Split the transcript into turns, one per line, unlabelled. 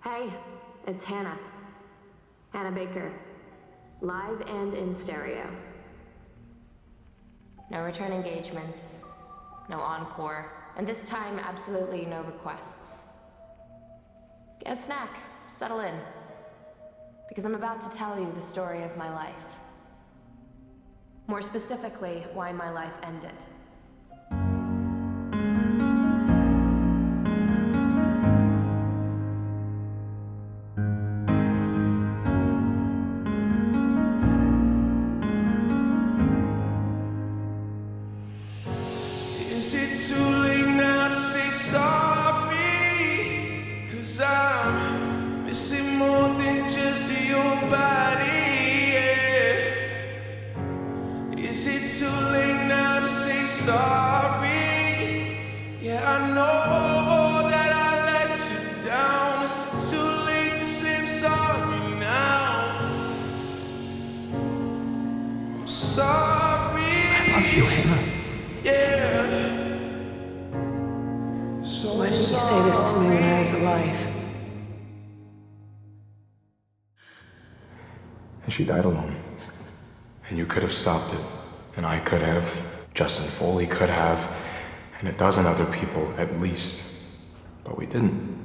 Hey, it's Hannah. Hannah Baker. Live and in stereo. No return engagements, no encore, and this time absolutely no requests. Get a snack, settle in, because I'm about to tell you the story of my life. More specifically, why my life ended.
Is it too late now to say sorry? 'Cause I'm missing more than just your body, yeah. Is it too late now to say sorry? Yeah, I know that I let you down. Is it too late to say I'm sorry now? I'm sorry.
I love you, Hannah.
Yeah. So
Why didn't you say this to me when I was alive?
And she died alone. And you could have stopped it. And I could have. Justin Foley could have. And a dozen other people, at least. But we didn't.